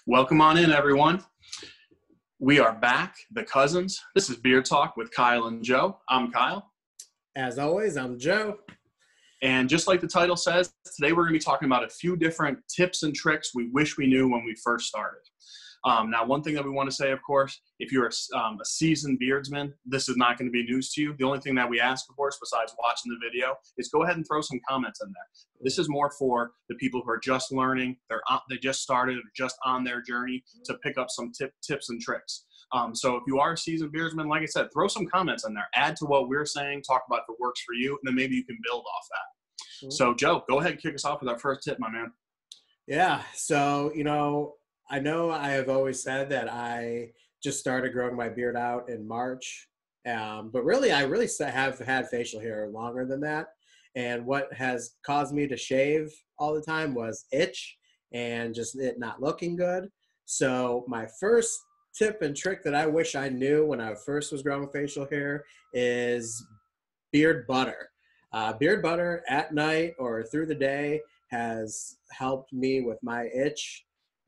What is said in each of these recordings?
Welcome on in, everyone. We are back, the cousins. This is Beer Talk with Kyle and Joe. I'm Kyle. As always, I'm Joe. And just like the title says, today we're going to be talking about a few different tips and tricks we wish we knew when we first started. Now, one thing that we want to say, of course, if you're a seasoned beardsman, this is not going to be news to you. The only thing that we ask, of course, besides watching the video, is go ahead and throw some comments in there. This is more for the people who are just learning, they just started, or just on their journey to pick up some tips and tricks. So if you are a seasoned beardsman, like I said, throw some comments in there. Add to what we're saying, talk about if it works for you, and then maybe you can build off that. Mm-hmm. So, Joe, go ahead and kick us off with our first tip, my man. Yeah, so, I know I have always said that I just started growing my beard out in March, but really, I really have had facial hair longer than that. And what has caused me to shave all the time was itch and just it not looking good. So my first tip and trick that I wish I knew when I first was growing facial hair is beard butter. Beard butter at night or through the day has helped me with my itch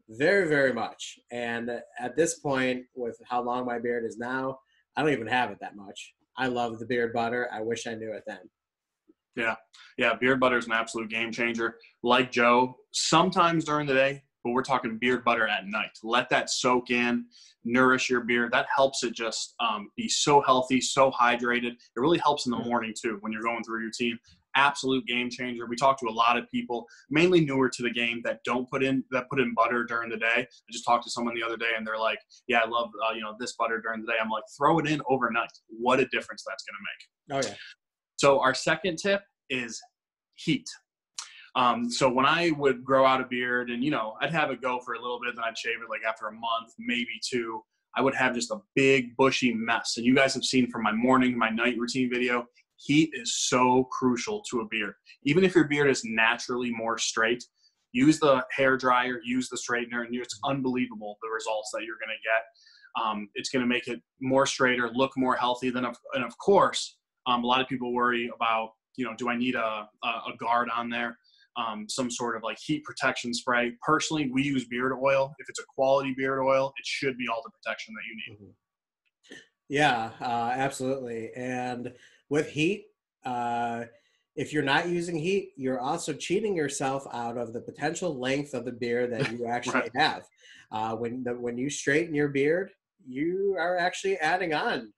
very, very much. And at this point, with how long my beard is now, I don't even have it that much. I love the beard butter. I wish I knew it then. Yeah, beard butter is an absolute game changer. Like Joe, sometimes during the day, but we're talking beard butter at night. Let that soak in, nourish your beard. That helps it just be so healthy, so hydrated. It really helps in the morning too when you're going through a routine. Absolute game changer. We talk to a lot of people, mainly newer to the game, that put in butter during the day. I just talked to someone the other day, and they're like, "Yeah, I love this butter during the day." I'm like, throw it in overnight. What a difference that's going to make. Oh yeah. So our second tip is heat. So when I would grow out a beard and, I'd have it go for a little bit, then I'd shave it like after a month, maybe two, I would have just a big bushy mess. And you guys have seen from my morning, my night routine video, heat is so crucial to a beard. Even if your beard is naturally more straight, use the hair dryer, use the straightener, and it's unbelievable the results that you're going to get. It's going to make it more straighter, look more healthy. And of course, a lot of people worry about, do I need a guard on there? Some sort of like heat protection spray. Personally, we use beard oil. If it's a quality beard oil, it should be all the protection that you need. Mm-hmm. Yeah, absolutely. And with heat, if you're not using heat, you're also cheating yourself out of the potential length of the beard that you actually right. have. When you straighten your beard, you are actually adding on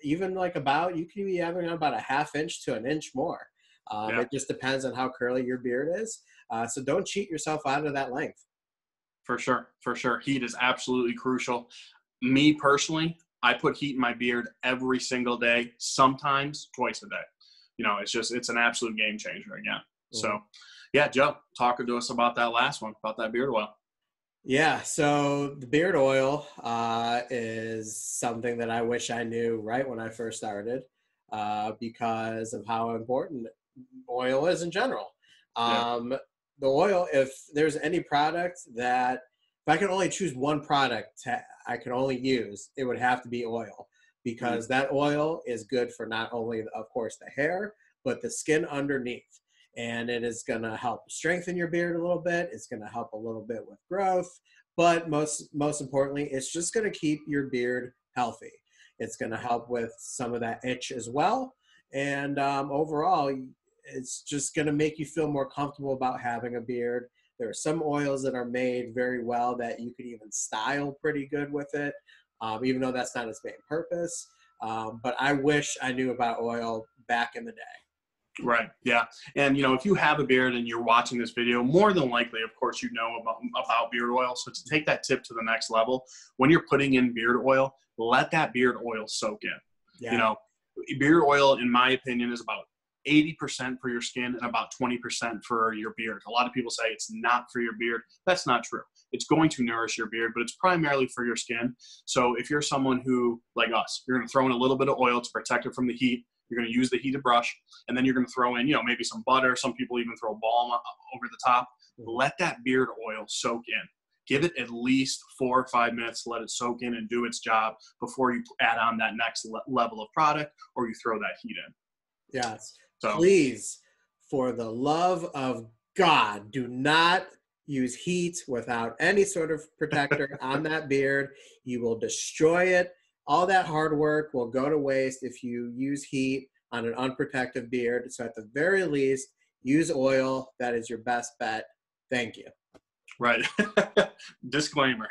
even you can be adding on about a ½ inch to an inch more. It just depends on how curly your beard is. So don't cheat yourself out of that length. For sure. Heat is absolutely crucial. Me personally, I put heat in my beard every single day, sometimes twice a day. It's an absolute game changer again. Mm-hmm. So, yeah, Joe, talk to us about that last one, about that beard oil. Yeah, so the beard oil is something that I wish I knew right when I first started because of how important oil is in general. The oil, if there's any product that, if I could only choose one product I could only use, it would have to be oil, because that oil is good for not only, of course, the hair, but the skin underneath. And it is going to help strengthen your beard a little bit. It's going to help a little bit with growth. But most importantly, it's just going to keep your beard healthy. It's going to help with some of that itch as well. And overall, it's just going to make you feel more comfortable about having a beard. There are some oils that are made very well that you could even style pretty good with it, even though that's not its main purpose. But I wish I knew about oil back in the day. Right. Yeah. And, if you have a beard and you're watching this video, more than likely, of course, you know about beard oil. So to take that tip to the next level, when you're putting in beard oil, let that beard oil soak in. Yeah. Beard oil, in my opinion, is about 80% for your skin and about 20% for your beard. A lot of people say it's not for your beard. That's not true. It's going to nourish your beard, but it's primarily for your skin. So if you're someone who, like us, you're going to throw in a little bit of oil to protect it from the heat. You're going to use the heated brush, and then you're going to throw in, maybe some butter. Some people even throw balm over the top. Let that beard oil soak in. Give it at least 4 or 5 minutes to let it soak in and do its job before you add on that next level of product or you throw that heat in. Yes. So, please, for the love of God, do not use heat without any sort of protector on that beard, you will destroy it. All that hard work will go to waste if you use heat on an unprotected beard. So at the very least, use oil. That is your best bet. Thank you. Right. Disclaimer.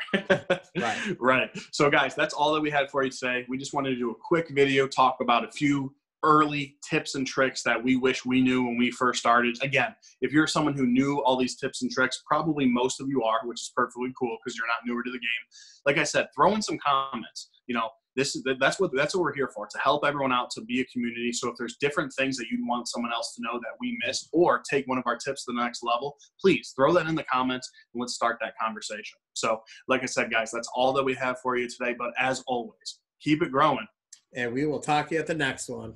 Right. Right. So guys, that's all that we had for you today. We just wanted to do a quick video, talk about a few early tips and tricks that we wish we knew when we first started. Again, if you're someone who knew all these tips and tricks, probably most of you are, which is perfectly cool because you're not newer to the game. Like I said, throw in some comments. You know, that's what we're here for, to help everyone out, to be a community. So if there's different things that you'd want someone else to know that we missed, or take one of our tips to the next level, please throw that in the comments and let's start that conversation. So like I said, guys, that's all that we have for you today. But as always, keep it growing. And we will talk to you at the next one.